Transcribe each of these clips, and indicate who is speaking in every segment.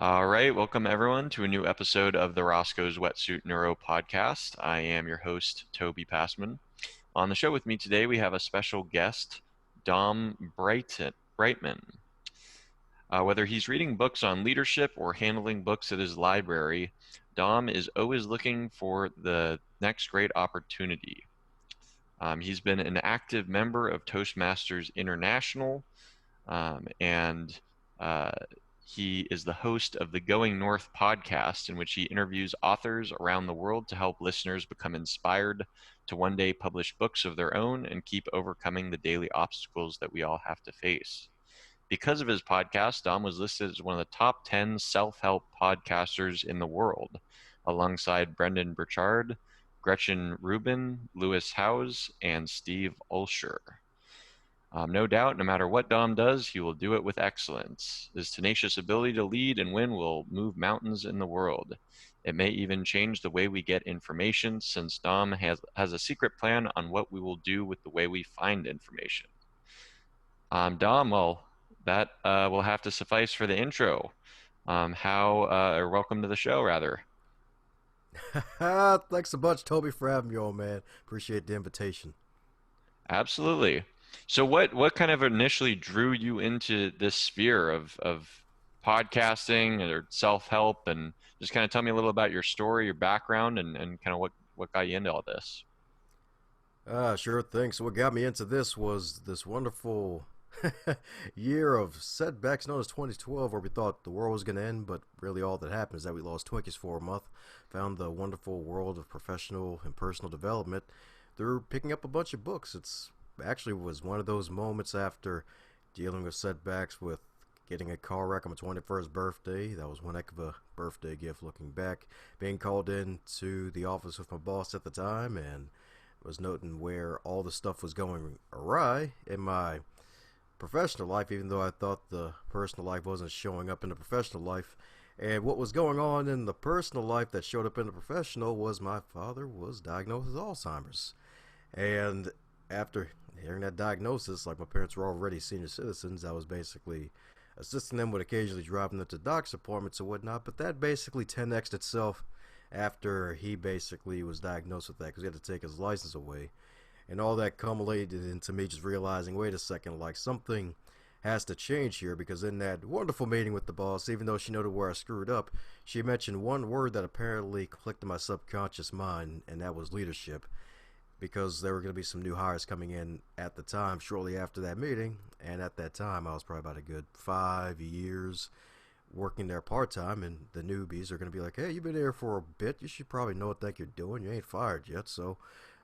Speaker 1: All right, welcome everyone to a new episode of the Roscoe's Wetsuit Neuro podcast. I am your host, Toby Passman. On the show with me today, we have a special guest, Dom Brightmon. Whether he's reading books on leadership or handling books at his library, Dom is always looking for the next great opportunity. He's been an active member of Toastmasters International, and he is the host of the Going North podcast, in which he interviews authors around the world to help listeners become inspired to one day publish books of their own and keep overcoming the daily obstacles that we all have to face. Because of his podcast, Dom was listed as one of the top 10 self-help podcasters in the world, alongside Brendon Burchard, Gretchen Rubin, Howes, and Steve Olsher. No doubt, no matter what Dom does, he will do it with excellence. His tenacious ability to lead and win will move mountains in the world. It may even change the way we get information, since Dom has a secret plan on what we will do with the way we find information. Dom, well, that will have to suffice for the intro. Or welcome to the show, rather.
Speaker 2: Thanks a bunch, Toby, for having me on, man. Appreciate the invitation.
Speaker 1: Absolutely. So what kind of initially drew you into this sphere of podcasting or self-help, and just kind of tell me a little about your story, your background, and kind of what got you into all this?
Speaker 2: Sure thing. So what got me into this was this wonderful year of setbacks known as 2012, where we thought the world was going to end, but really all that happened is that we lost Twinkies for a month, found the wonderful world of professional and personal development through picking up a bunch of books. It's actually was one of those moments after dealing with setbacks with getting a car wreck on my 21st birthday. That was one heck of a birthday gift looking back. Being called in to the office with my boss at the time and was noting where all the stuff was going awry in my professional life, even though I thought the personal life wasn't showing up in the professional life. And what was going on in the personal life that showed up in the professional was my father was diagnosed with Alzheimer's. And after hearing that diagnosis, like my parents were already senior citizens, I was basically assisting them with occasionally driving them to doctor's appointments and whatnot. But that basically 10x'd itself after he basically was diagnosed with that, because he had to take his license away. And all that culminated into me just realizing, wait a second, like something has to change here, because in that wonderful meeting with the boss, even though she noted where I screwed up, she mentioned one word that apparently clicked in my subconscious mind, and that was leadership. Because there were going to be some new hires coming in at the time, shortly after that meeting, and at that time I was probably about a good 5 years working there part-time, and the newbies are going to be like, hey, you've been here for a bit, you should probably know what the heck you're doing, you ain't fired yet. So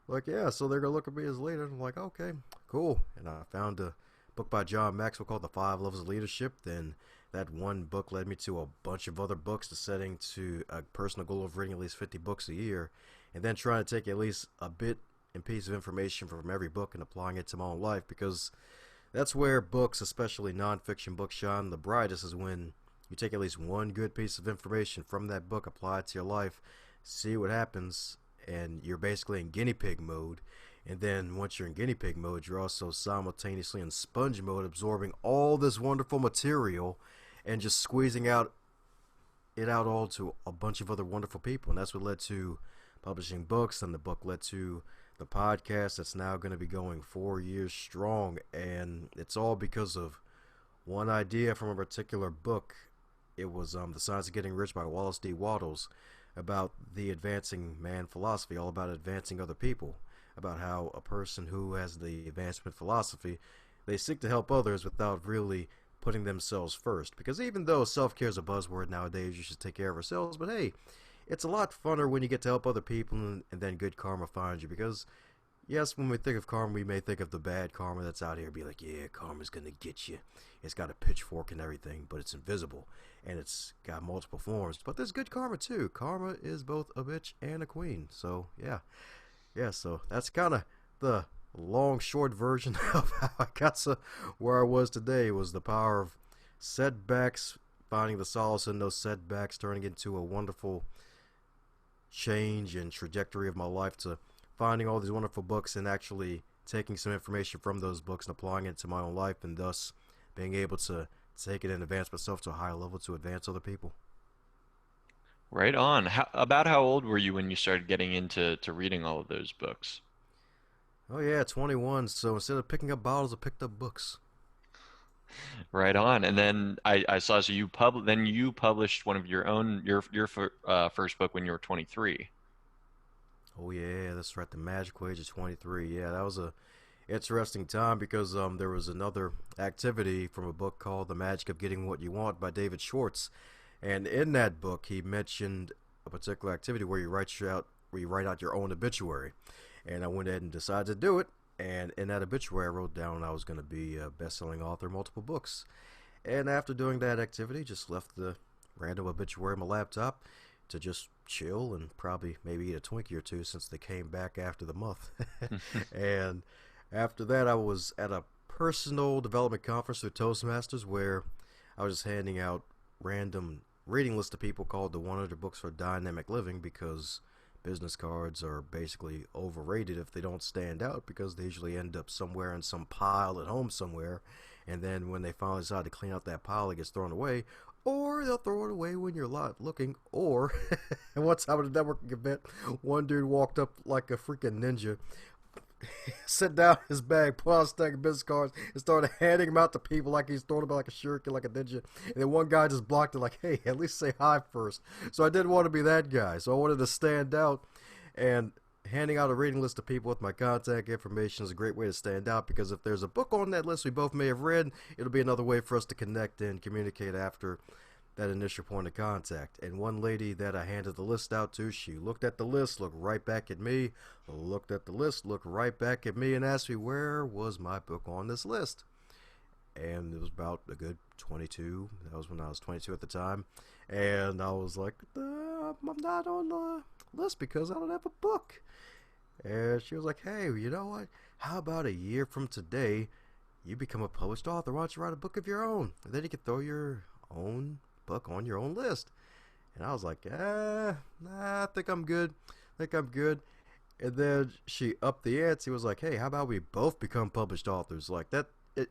Speaker 2: like, yeah, so they're going to look at me as leader. I'm like, okay, cool. And I found a book by John Maxwell called The 5 Levels of Leadership. Then that one book led me to a bunch of other books, to setting to a personal goal of reading at least 50 books a year, and then trying to take at least a bit and piece of information from every book and applying it to my own life, because that's where books, especially nonfiction books, shine the brightest, is when you take at least one good piece of information from that book, apply it to your life, see what happens, and you're basically in guinea pig mode. And then once you're in guinea pig mode, you're also simultaneously in sponge mode, absorbing all this wonderful material and just squeezing it out all to a bunch of other wonderful people. And that's what led to publishing books, and the book led to the podcast that's now going to be going 4 years strong. And it's all because of one idea from a particular book. It was The Science of Getting Rich by Wallace D. Wattles, about the advancing man philosophy, all about advancing other people, about how a person who has the advancement philosophy, they seek to help others without really putting themselves first. Because even though self-care is a buzzword nowadays, you should take care of ourselves, but hey, it's a lot funner when you get to help other people and then good karma finds you. Because yes, when we think of karma, we may think of the bad karma that's out here, be like, yeah, karma's gonna get you, it's got a pitchfork and everything, but it's invisible and it's got multiple forms. But there's good karma too. Karma is both a bitch and a queen. So yeah, so that's kind of the long short version of how I got to where I was today. Was the power of setbacks, finding the solace in those setbacks, turning into a wonderful change and trajectory of my life, to finding all these wonderful books and actually taking some information from those books and applying it to my own life, and thus being able to take it and advance myself to a higher level to advance other people.
Speaker 1: Right on. About how old were you when you started getting into reading all of those books?
Speaker 2: Oh yeah, 21. So instead of picking up bottles, I picked up books.
Speaker 1: Right on. And then I saw so you published one of your own first book when you were 23.
Speaker 2: Oh yeah, that's right. The magical age of 23. Yeah, that was a interesting time because there was another activity from a book called The Magic of Getting What You Want by David Schwartz, and in that book he mentioned a particular activity where you write out your own obituary, and I went ahead and decided to do it. And in that obituary, I wrote down I was going to be a best-selling author of multiple books. And after doing that activity, just left the random obituary on my laptop to just chill and probably maybe eat a Twinkie or two since they came back after the month. And after that, I was at a personal development conference with Toastmasters where I was just handing out random reading lists to people called the 100 Books for Dynamic Living because business cards are basically overrated if they don't stand out because they usually end up somewhere in some pile at home somewhere, and then when they finally decide to clean out that pile it gets thrown away, or they'll throw it away when you're not looking, or and one time at a networking event one dude walked up like a freaking ninja, set down his bag, pulled out a stack of business cards, and started handing them out to people like he's throwing them like a shuriken, like a ninja. And then one guy just blocked it, like, "Hey, at least say hi first." So I didn't want to be that guy. So I wanted to stand out, and handing out a reading list to people with my contact information is a great way to stand out because if there's a book on that list we both may have read, it'll be another way for us to connect and communicate after that initial point of contact. And one lady that I handed the list out to, she looked at the list, looked right back at me, looked at the list, looked right back at me, and asked me where was my book on this list. And it was about a good 22. That was when I was 22 at the time. And I was like, I'm not on the list because I don't have a book. And she was like, hey, you know what? How about a year from today, you become a published author? Why don't you write a book of your own? And then you can throw your own book on your own list. And I was like, nah, I think I'm good. And then she upped the ante. Was like, hey, how about we both become published authors? Like that,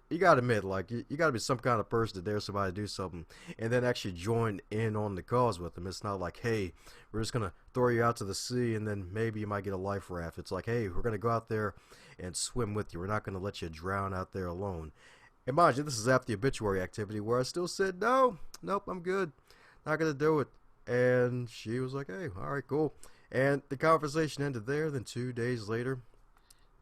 Speaker 2: you gotta admit, like you gotta be some kind of person to dare somebody to do something and then actually join in on the cause with them. It's not like, hey, we're just gonna throw you out to the sea and then maybe you might get a life raft. It's like, hey, we're gonna go out there and swim with you. We're not gonna let you drown out there alone. And mind you, this is after the obituary activity where I still said, nope, I'm good. Not going to do it. And she was like, hey, all right, cool. And the conversation ended there. Then 2 days later,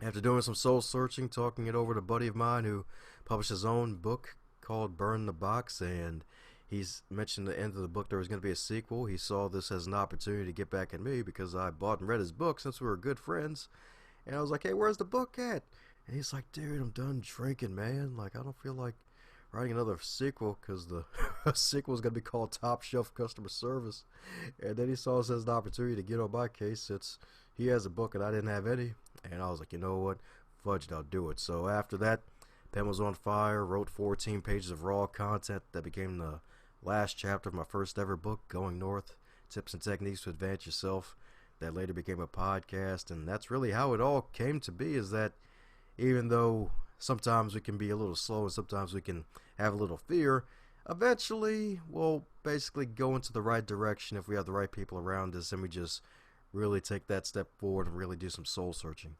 Speaker 2: after doing some soul searching, talking it over to a buddy of mine who published his own book called Burn the Box, and he's mentioned at the end of the book there was going to be a sequel. He saw this as an opportunity to get back at me because I bought and read his book since we were good friends. And I was like, hey, where's the book at? And he's like, dude, I'm done drinking, man. Like, I don't feel like writing another sequel because the sequel is going to be called Top Shelf Customer Service. And then he saw this as an opportunity to get on my case since he has a book and I didn't have any. And I was like, you know what? Fudged, I'll do it. So after that, pen was on fire, wrote 14 pages of raw content that became the last chapter of my first ever book, Going North, Tips and Techniques to Advance Yourself. That later became a podcast. And that's really how it all came to be, is that even though sometimes we can be a little slow and sometimes we can have a little fear, eventually we'll basically go into the right direction if we have the right people around us and we just really take that step forward and really do some soul searching.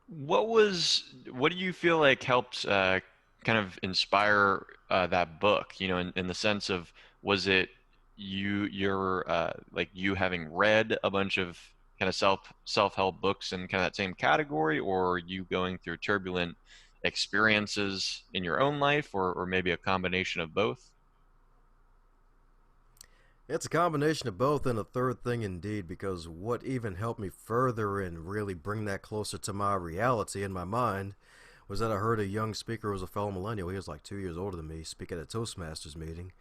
Speaker 1: What do you feel like helped kind of inspire that book? You know, in the sense of, was it you're like you having read a bunch of kind of self-help books in kind of that same category, or you going through turbulent experiences in your own life, or maybe a combination of both?
Speaker 2: It's a combination of both and a third thing indeed, because what even helped me further and really bring that closer to my reality in my mind was that I heard a young speaker who was a fellow millennial. He was like 2 years older than me, speak at a Toastmasters meeting,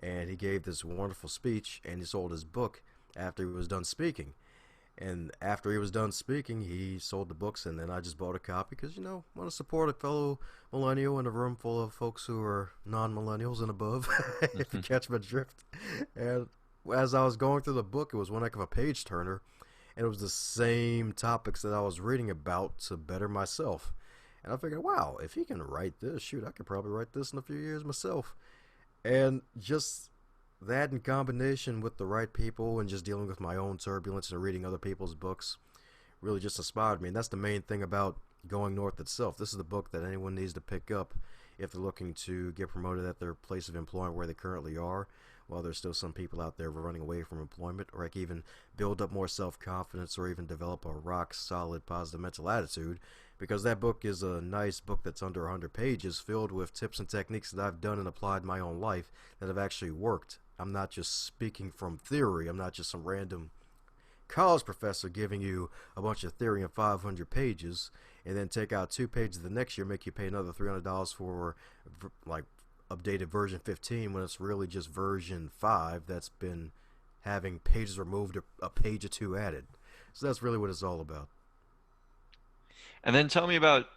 Speaker 2: and he gave this wonderful speech and he sold his book after he was done speaking. And after he was done speaking, he sold the books, and then I just bought a copy because, you know, I want to support a fellow millennial in a room full of folks who are non-millennials and above, if you catch my drift. And as I was going through the book, it was one heck of a page turner. and it was the same topics that I was reading about to better myself. And I figured, wow, if he can write this, shoot, I could probably write this in a few years myself. And just that in combination with the right people and just dealing with my own turbulence and reading other people's books really just inspired me. And that's the main thing about Going North itself. This is the book that anyone needs to pick up if they're looking to get promoted at their place of employment where they currently are, while there's still some people out there running away from employment, or like even build up more self-confidence or even develop a rock solid positive mental attitude, because that book is a nice book that's under 100 pages filled with tips and techniques that I've done and applied in my own life that have actually worked. I'm not just speaking from theory. I'm not just some random college professor giving you a bunch of theory in 500 pages and then take out 2 pages the next year, make you pay another $300 for like updated version 15 when it's really just version 5 that's been having pages removed or a page or two added. So that's really what it's all about.
Speaker 1: And then tell me about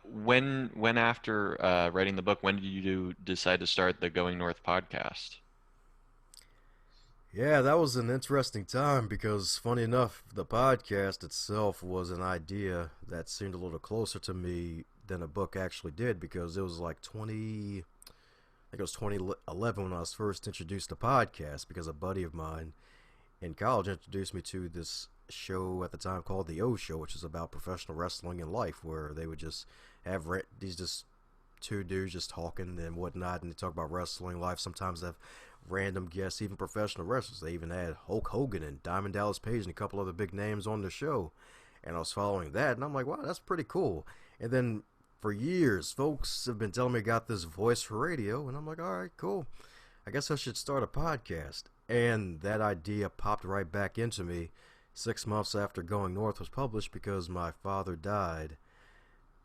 Speaker 1: when after writing the book, when did you decide to start the Going North podcast?
Speaker 2: Yeah, that was an interesting time because, funny enough, the podcast itself was an idea that seemed a little closer to me than a book actually did because it was like 20, I think it was 2011 when I was first introduced to podcasts because a buddy of mine in college introduced me to this show at the time called The O Show, which is about professional wrestling and life, where they would just have these just two dudes just talking and whatnot, and they talk about wrestling life. Sometimes they have random guests, even professional wrestlers. They even had Hulk Hogan and Diamond Dallas Page and a couple other big names on the show. And I was following that, and I'm like, wow, that's pretty cool. And then for years, folks have been telling me I got this voice for radio, and I'm like, all right, cool. I guess I should start a podcast. And that idea popped right back into me 6 months after Going North was published because my father died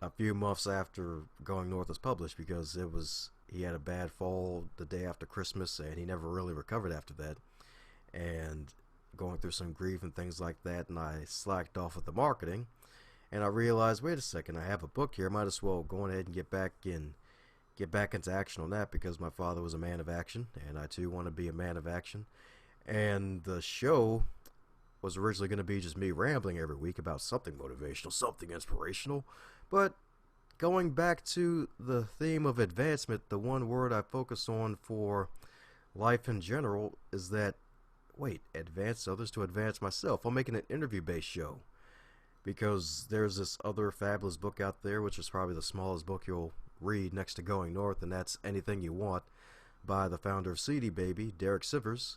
Speaker 2: a few months after Going North was published because he had a bad fall the day after Christmas and he never really recovered after that, and going through some grief and things like that, and I slacked off with the marketing, and I realized, wait a second, I have a book here, might as well go ahead and get back into action on that because my father was a man of action and I too want to be a man of action. And the show was originally going to be just me rambling every week about something motivational, something inspirational. But going back to the theme of advancement, the one word I focus on for life in general is that, wait, advance others to advance myself. I'm making an interview based show because there's this other fabulous book out there, which is probably the smallest book you'll read next to Going North, and that's Anything You Want by the founder of CD Baby, Derek Sivers,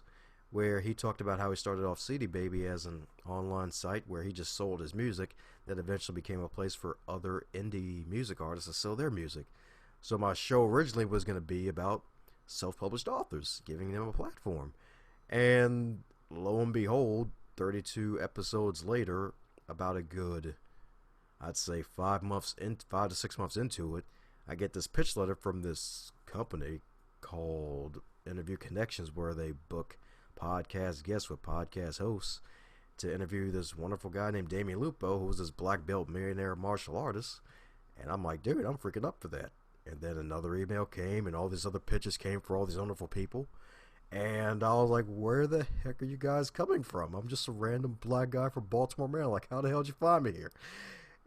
Speaker 2: where he talked about how he started off CD Baby as an online site where he just sold his music that eventually became a place for other indie music artists to sell their music. So my show originally was going to be about self-published authors, giving them a platform. And lo and behold, 32 episodes later, about a good, I'd say 5 to 6 months into it, I get this pitch letter from this company called Interview Connections where they book podcast guests with podcast hosts to interview this wonderful guy named Damien Lupo, who was this black belt millionaire martial artist. And I'm like, dude, I'm freaking up for that. And then another email came, and all these other pitches came for all these wonderful people. And I was like, where the heck are you guys coming from? I'm just a random black guy from Baltimore, Maryland. Like, how the hell did you find me here?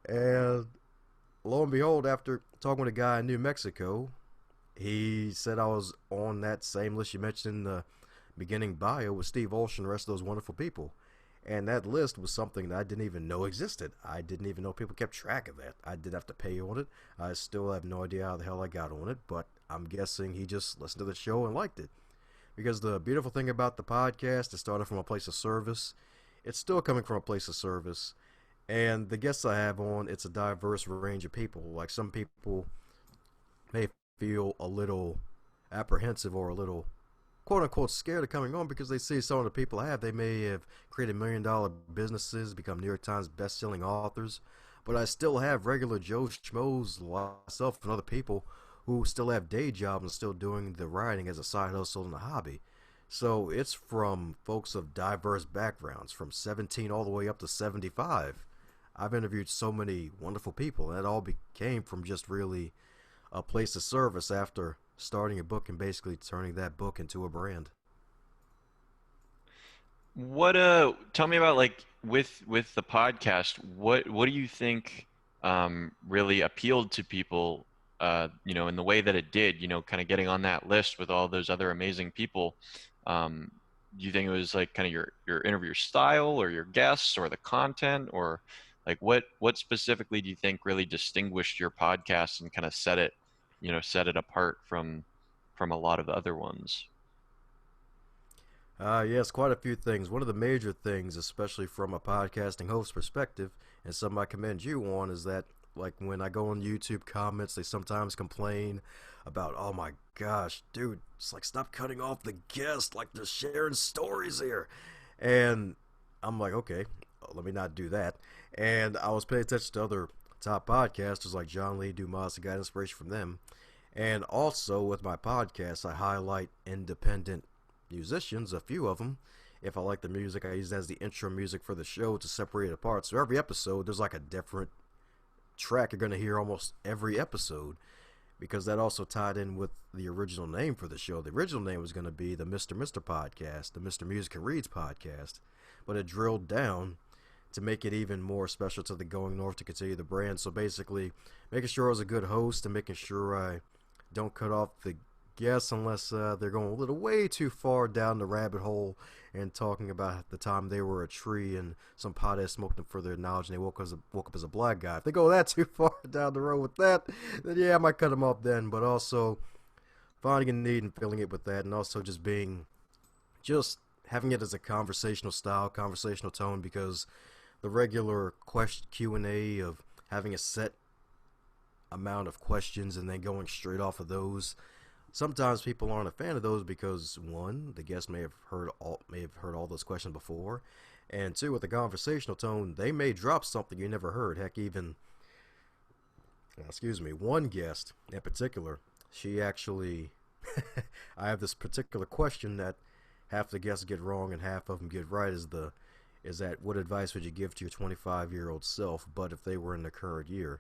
Speaker 2: And lo and behold, after talking with a guy in New Mexico, he said I was on that same list you mentioned in the beginning bio with Steve Olsher and the rest of those wonderful people. And that list was something that I didn't even know existed. I didn't even know people kept track of that. I did have to pay on it. I still have no idea how the hell I got on it, but I'm guessing he just listened to the show and liked it. Because the beautiful thing about the podcast, it started from a place of service. It's still coming from a place of service. And the guests I have on, it's a diverse range of people. Like some people may feel a little apprehensive or a little quote unquote scared of coming on because they see some of the people I have. They may have created $1 million businesses, become New York Times best-selling authors, but I still have regular Joe Schmoes, myself, and other people who still have day jobs and still doing the writing as a side hustle and a hobby. So it's from folks of diverse backgrounds, from 17 all the way up to 75. I've interviewed so many wonderful people, and that all came from just really a place of service after starting a book and basically turning that book into a brand.
Speaker 1: What tell me about like with the podcast, what do you think really appealed to people in the way that it did, kind of getting on that list with all those other amazing people. Um do you think it was like kind of your interview style or your guests or the content or like what specifically do you think really distinguished your podcast and kind of set it apart from a lot of the other ones?
Speaker 2: Yes, quite a few things. One of the major things, especially from a podcasting host perspective, and something I commend you on, is that like when I go on YouTube comments, they sometimes complain about, oh my gosh, dude, it's like stop cutting off the guest, like they're sharing stories here. And I'm like, okay, let me not do that. And I was paying attention to other top podcasters like John Lee Dumas, and got inspiration from them. And also with my podcast, I highlight independent musicians, a few of them. If I like the music, I use it as the intro music for the show to separate it apart. So every episode, there's like a different track you're going to hear almost every episode because that also tied in with the original name for the show. The original name was going to be the Mr. podcast, the Mr. Music and Reads podcast, but it drilled down to make it even more special to the Going North to continue the brand. So basically, making sure I was a good host and making sure I don't cut off the guests unless they're going a little way too far down the rabbit hole and talking about the time they were a tree and some pothead smoked them for their knowledge and they woke up as a black guy. If they go that too far down the road with that, then yeah, I might cut them off then. But also finding a need and filling it with that, and also just having it as a conversational style, conversational tone, because the regular question Q&A of having a set amount of questions and then going straight off of those, sometimes people aren't a fan of those because one, the guest may have heard all those questions before, and two, with the conversational tone, they may drop something you never heard. Heck, even excuse me, one guest in particular, she actually, I have this particular question that half the guests get wrong and half of them get right. Is that what advice would you give to your 25-year-old self, but if they were in the current year?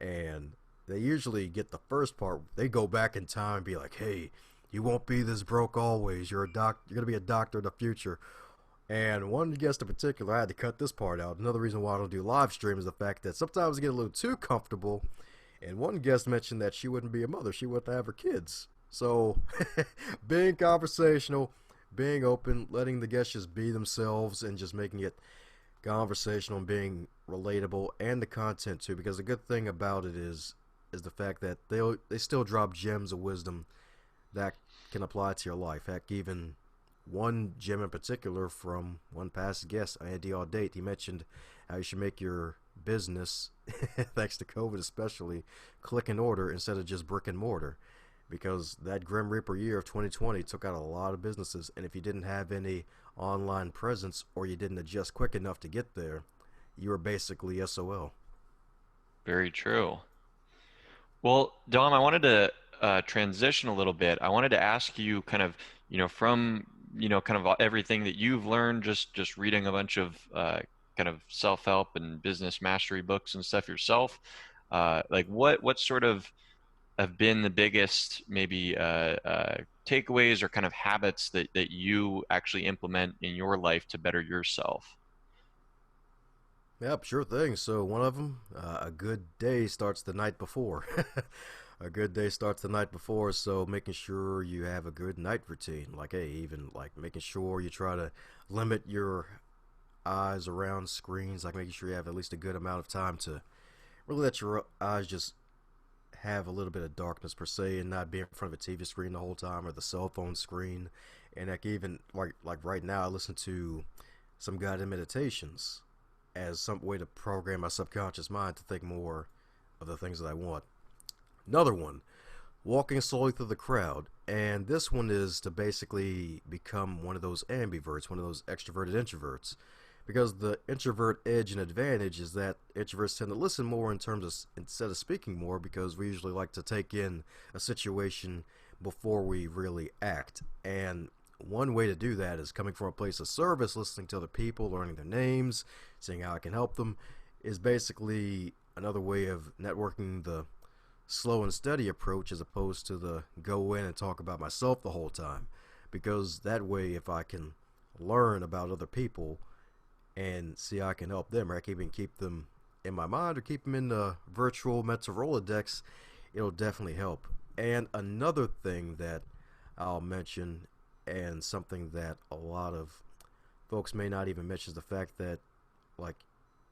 Speaker 2: And they usually get the first part. They go back in time and be like, "Hey, you won't be this broke always. You're gonna be a doctor in the future." And one guest in particular, I had to cut this part out. Another reason why I don't do live stream is the fact that sometimes I get a little too comfortable. And one guest mentioned that she wouldn't be a mother; she wouldn't have her kids. So, being conversational, being open, letting the guests just be themselves, and just making it conversational and being relatable, and the content too. Because the good thing about it is the fact that they still drop gems of wisdom that can apply to your life. Heck, even one gem in particular from one past guest, Andy Audate, he mentioned how you should make your business, thanks to COVID especially, click and order instead of just brick and mortar. Because that Grim Reaper year of 2020 took out a lot of businesses, and if you didn't have any online presence or you didn't adjust quick enough to get there, you were basically SOL.
Speaker 1: Very true. Well, Dom, I wanted to transition a little bit. I wanted to ask you kind of, from, kind of everything that you've learned just reading a bunch of kind of self-help and business mastery books and stuff yourself. Like what sort of have been the biggest maybe takeaways or kind of habits that you actually implement in your life to better yourself?
Speaker 2: Yep, sure thing. So one of them, a good day starts the night before. A good day starts the night before, so making sure you have a good night routine. Like, hey, even like making sure you try to limit your eyes around screens, like making sure you have at least a good amount of time to really let your eyes just have a little bit of darkness per se, and not be in front of a TV screen the whole time or the cell phone screen. And like even like right now, I listen to some guided meditations as some way to program my subconscious mind to think more of the things that I want. Another one, walking slowly through the crowd. And this one is to basically become one of those ambiverts, one of those extroverted introverts. Because the introvert edge and advantage is that introverts tend to listen more in terms of instead of speaking more, because we usually like to take in a situation before we really act. And one way to do that is coming from a place of service, listening to other people, learning their names, seeing how I can help them, is basically another way of networking, the slow and steady approach as opposed to the go in and talk about myself the whole time. Because that way, if I can learn about other people and see how I can help them, or I can even keep them in my mind or keep them in the virtual mental Rolodex. It'll definitely help. And another thing that I'll mention, and something that a lot of folks may not even mention, is the fact that, like,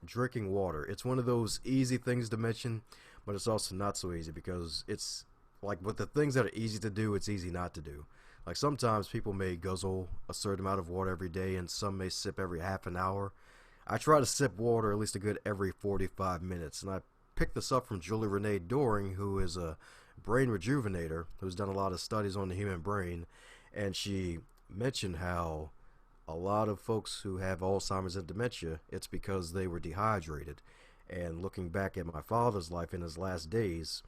Speaker 2: drinking water. It's one of those easy things to mention, but it's also not so easy because it's like with the things that are easy to do, it's easy not to do. Like sometimes people may guzzle a certain amount of water every day, and some may sip every half an hour. I try to sip water at least a good every 45 minutes, and I picked this up from Julie Renee Doring, who is a brain rejuvenator who's done a lot of studies on the human brain, and she mentioned how a lot of folks who have Alzheimer's and dementia, it's because they were dehydrated. And looking back at my father's life in his last days,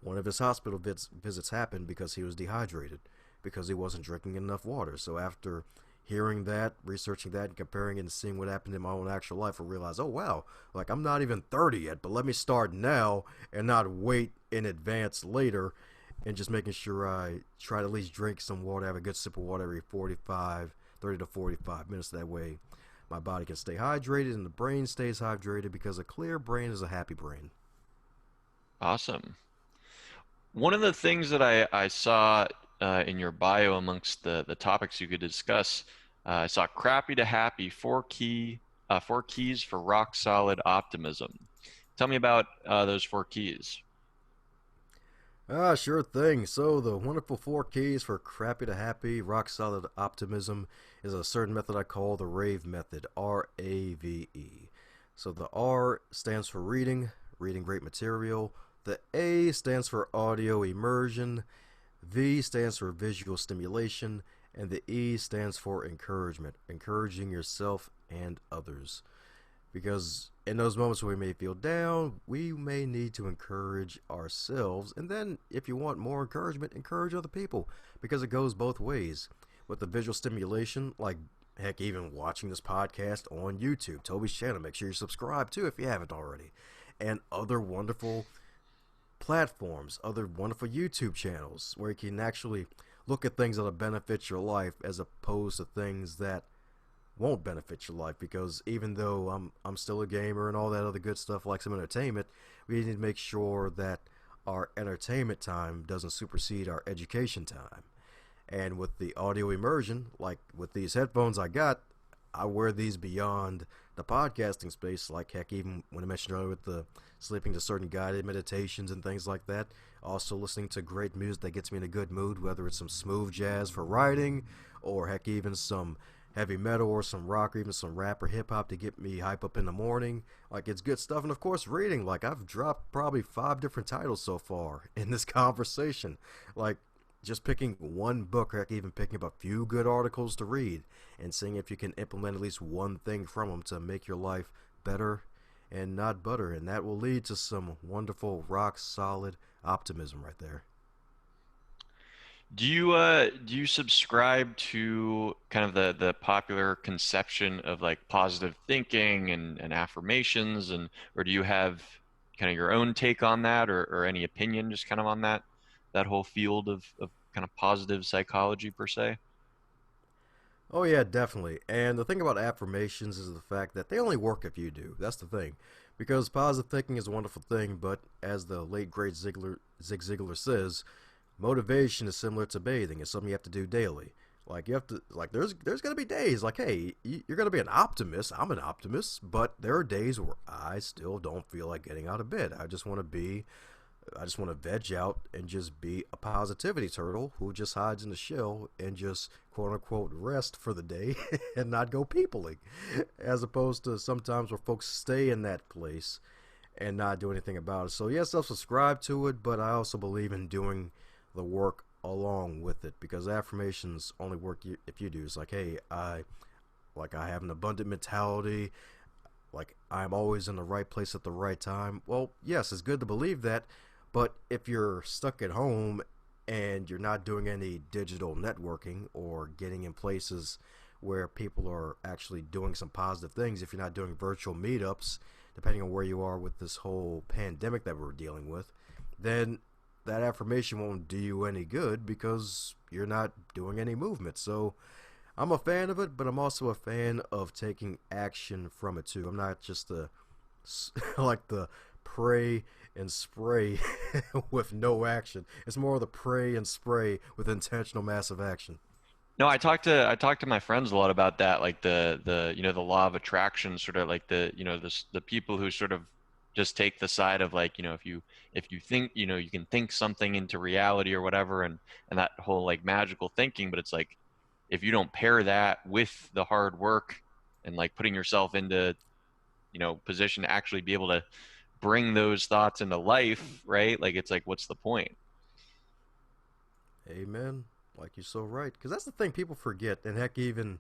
Speaker 2: one of his hospital visits happened because he was dehydrated, because he wasn't drinking enough water. So after hearing that, researching that, and comparing it and seeing what happened in my own actual life, I realized, oh wow, like I'm not even 30 yet, but let me start now and not wait in advance later, and just making sure I try to at least drink some water, have a good sip of water every 30 to 45 minutes. That way my body can stay hydrated and the brain stays hydrated, because a clear brain is a happy brain.
Speaker 1: Awesome. One of the things that I saw in your bio amongst the topics you could discuss, I saw crappy to happy, four keys for rock solid optimism. Tell me about those four keys.
Speaker 2: Sure thing. So the wonderful four keys for crappy to happy, rock solid optimism is a certain method I call the Rave Method, RAVE. So the R stands for reading, reading great material. The A stands for audio immersion. V stands for visual stimulation. And the E stands for encouragement, encouraging yourself and others. Because in those moments where we may feel down, we may need to encourage ourselves. And then, if you want more encouragement, encourage other people. Because it goes both ways. With the visual stimulation, like heck, even watching this podcast on YouTube, Toby's channel, make sure you subscribe too if you haven't already. And other wonderful platforms, other wonderful YouTube channels where you can actually look at things that'll benefit your life as opposed to things that won't benefit your life. Because even though I'm still a gamer and all that other good stuff, like some entertainment, we need to make sure that our entertainment time doesn't supersede our education time. And with the audio immersion, like with these headphones I got, I wear these beyond the podcasting space. Like heck, even when I mentioned earlier with the sleeping to certain guided meditations and things like that. Also listening to great music that gets me in a good mood, whether it's some smooth jazz for writing, or heck, even some heavy metal or some rock or even some rap or hip hop to get me hype up in the morning. Like it's good stuff. And of course reading, like I've dropped probably 5 different titles so far in this conversation. Like just picking one book, or even picking up a few good articles to read and seeing if you can implement at least one thing from them to make your life better and not butter. And that will lead to some wonderful rock solid optimism right there.
Speaker 1: Do you subscribe to kind of the popular conception of like positive thinking and affirmations, and or do you have kind of your own take on that, or any opinion just kind of on that whole field of kind of positive psychology per se?
Speaker 2: Oh yeah, definitely. And the thing about affirmations is the fact that they only work if you do. That's the thing. Because positive thinking is a wonderful thing, but as the late great Zig Ziglar says, motivation is similar to bathing. It's something you have to do daily. Like you have to, like there's gonna be days like, hey, you're gonna be an optimist. I'm an optimist, but there are days where I still don't feel like getting out of bed. I just want to veg out and just be a positivity turtle who just hides in the shell and just quote unquote rest for the day and not go peopling. As opposed to sometimes where folks stay in that place and not do anything about it. So yes, I'll subscribe to it, but I also believe in doing the work along with it, because affirmations only work if you do. It's like, hey, I have an abundant mentality, like I'm always in the right place at the right time. Well, yes, it's good to believe that, but if you're stuck at home and you're not doing any digital networking or getting in places where people are actually doing some positive things, if you're not doing virtual meetups, depending on where you are with this whole pandemic that we're dealing with, then that affirmation won't do you any good because you're not doing any movement. So I'm a fan of it, but I'm also a fan of taking action from it too. I'm not just a like the pray and spray with no action. It's more of the pray and spray with intentional massive action.
Speaker 1: No, I talked to my friends a lot about that, like the the law of attraction, sort of like the people who sort of just take the side of like if you think you can think something into reality or whatever, and that whole like magical thinking, but it's like if you don't pair that with the hard work and like putting yourself into position to actually be able to bring those thoughts into life, right? Like it's like what's the point?
Speaker 2: Amen. Like you're so right. Because that's the thing people forget. And heck, even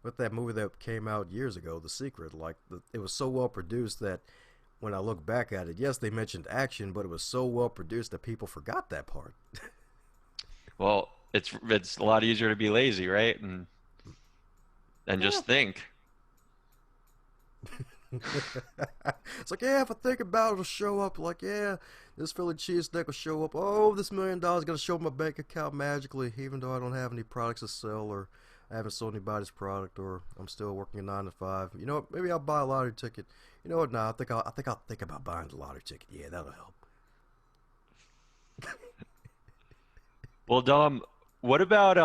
Speaker 2: with that movie that came out years ago, The Secret, it was so well produced that when I look back at it, yes, they mentioned action, but it was so well produced that people forgot that part.
Speaker 1: Well, it's a lot easier to be lazy, right? And
Speaker 2: Yeah.
Speaker 1: just think.
Speaker 2: It's like, yeah, if I think about it, it'll show up. Like, yeah, this Philly cheesesteak will show up. Oh, this $1 million is going to show up in my bank account magically, even though I don't have any products to sell or I haven't sold anybody's product or I'm still working a 9 to 5. You know what? Maybe I'll buy a lottery ticket. You know what? Nah, I think I'll think about buying the lottery ticket. Yeah, that'll help.
Speaker 1: Well, Dom, what about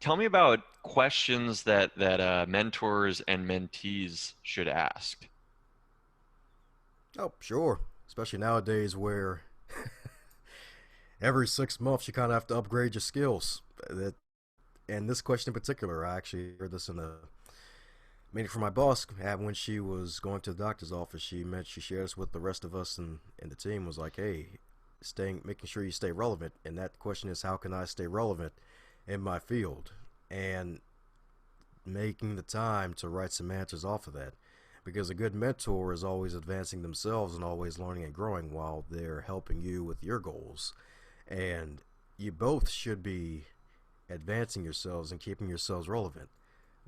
Speaker 1: tell me about questions that mentors and mentees should ask.
Speaker 2: Oh, sure. Especially nowadays where every 6 months you kind of have to upgrade your skills. And this question in particular, I actually heard this in a meeting from my boss when she was going to the doctor's office. She shared this with the rest of us and the team was like, hey, making sure you stay relevant. And that question is, how can I stay relevant in my field? And making the time to write some answers off of that. Because a good mentor is always advancing themselves and always learning and growing while they're helping you with your goals. And you both should be advancing yourselves and keeping yourselves relevant.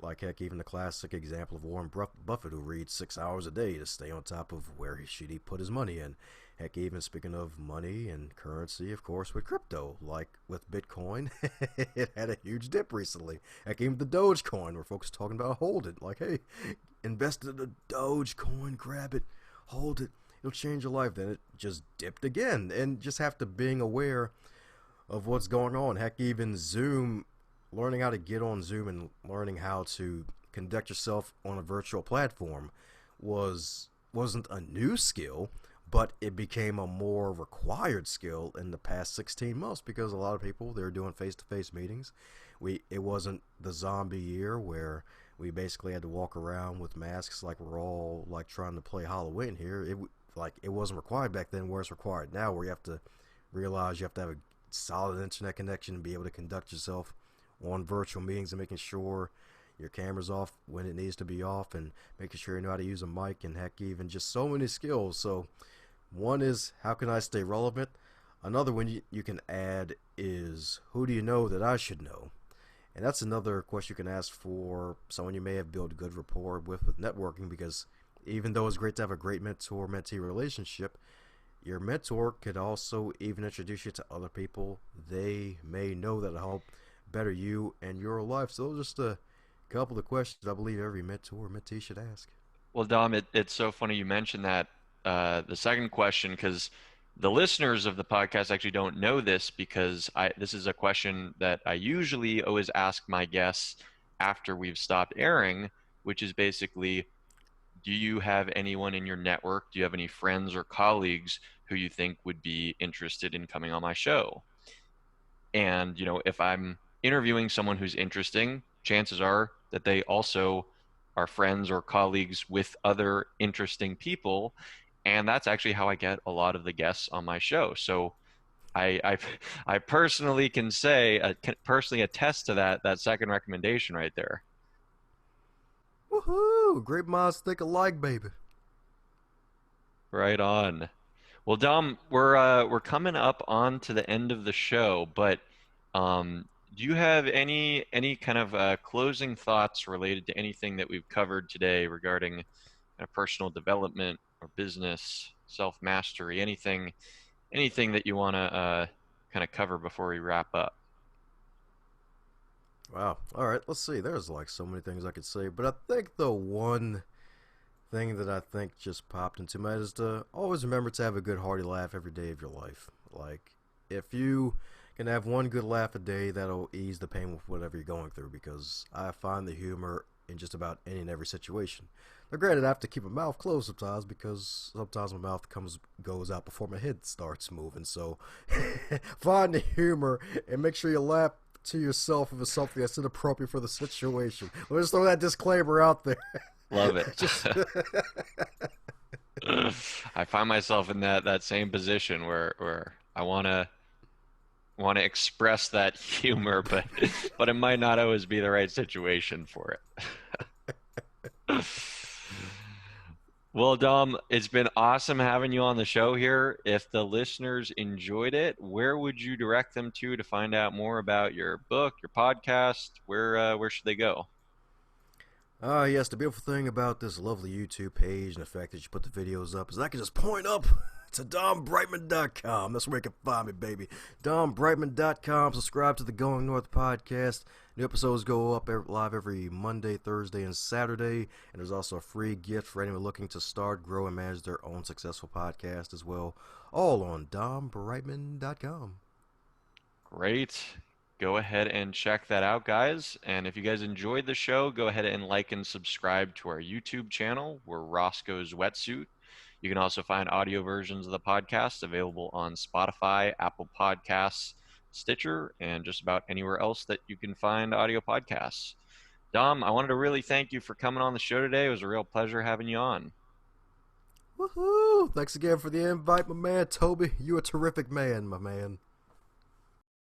Speaker 2: Like heck, even the classic example of Warren Buffett, who reads 6 hours a day to stay on top of where should he put his money in. Heck, even speaking of money and currency, of course, with crypto, like with Bitcoin, it had a huge dip recently. Heck, even the Dogecoin, where folks are talking about hold it. Like, hey, invest in the Dogecoin, grab it, hold it, it'll change your life. Then it just dipped again, and just have to being aware of what's going on. Heck, even Zoom, learning how to get on Zoom and learning how to conduct yourself on a virtual platform wasn't a new skill, but it became a more required skill in the past 16 months because a lot of people they're doing face-to-face meetings. It wasn't the zombie year where we basically had to walk around with masks like we're all like trying to play Halloween here. It wasn't required back then where it's required now, where you have to realize you have to have a solid internet connection and be able to conduct yourself on virtual meetings and making sure your camera's off when it needs to be off and making sure you know how to use a mic and heck even just so many skills. So one is, how can I stay relevant? Another one you can add is, who do you know that I should know? And that's another question you can ask for someone you may have built good rapport with networking, because even though it's great to have a great mentor-mentee relationship, your mentor could also even introduce you to other people they may know that'll help better you and your life. So those are just a couple of questions I believe every mentor or mentee should ask.
Speaker 1: Well, Dom, it's so funny you mentioned that the second question because the listeners of the podcast actually don't know this because this is a question that I usually always ask my guests after we've stopped airing, which is basically, do you have anyone in your network? Do you have any friends or colleagues who you think would be interested in coming on my show? And, if I'm interviewing someone who's interesting, chances are that they also are friends or colleagues with other interesting people. And that's actually how I get a lot of the guests on my show. So I I personally can say, can personally attest to that second recommendation right there.
Speaker 2: Woohoo! Great minds think alike, baby.
Speaker 1: Right on. Well, Dom, we're coming up on to the end of the show, but do you have any kind of closing thoughts related to anything that we've covered today regarding personal development or business, self-mastery, anything that you want to kind of cover before we wrap up?
Speaker 2: Wow. All right, let's see. There's like so many things I could say, but I think the one thing that I think just popped into my head is to always remember to have a good hearty laugh every day of your life. Like, if you can have one good laugh a day, that'll ease the pain with whatever you're going through, because I find the humor in just about any and every situation. Now, granted, I have to keep my mouth closed sometimes because sometimes my mouth goes out before my head starts moving. So, find the humor and make sure you laugh to yourself if it's something that's inappropriate for the situation. Let's just throw that disclaimer out there.
Speaker 1: Love it.
Speaker 2: Just
Speaker 1: I find myself in that same position where I want to express that humor, but it might not always be the right situation for it. Well, Dom, it's been awesome having you on the show here. If the listeners enjoyed it, where would you direct them to find out more about your book, your podcast? Where should they go?
Speaker 2: yes, the beautiful thing about this lovely YouTube page and the fact that you put the videos up is I can just point up to dombrightmon.com. That's where you can find me, baby. dombrightmon.com. Subscribe to the Going North podcast. New episodes go up live every Monday, Thursday, and Saturday. And there's also a free gift for anyone looking to start, grow, and manage their own successful podcast as well. All on dombrightmon.com.
Speaker 1: Great. Go ahead and check that out, guys. And if you guys enjoyed the show, go ahead and like and subscribe to our YouTube channel. We're Roscoe's Wetsuit. You can also find audio versions of the podcast available on Spotify, Apple Podcasts, Stitcher, and just about anywhere else that you can find audio podcasts. Dom, I wanted to really thank you for coming on the show today. It was a real pleasure having you on.
Speaker 2: Woohoo! Thanks again for the invite, my man. Toby, you a terrific man, my man.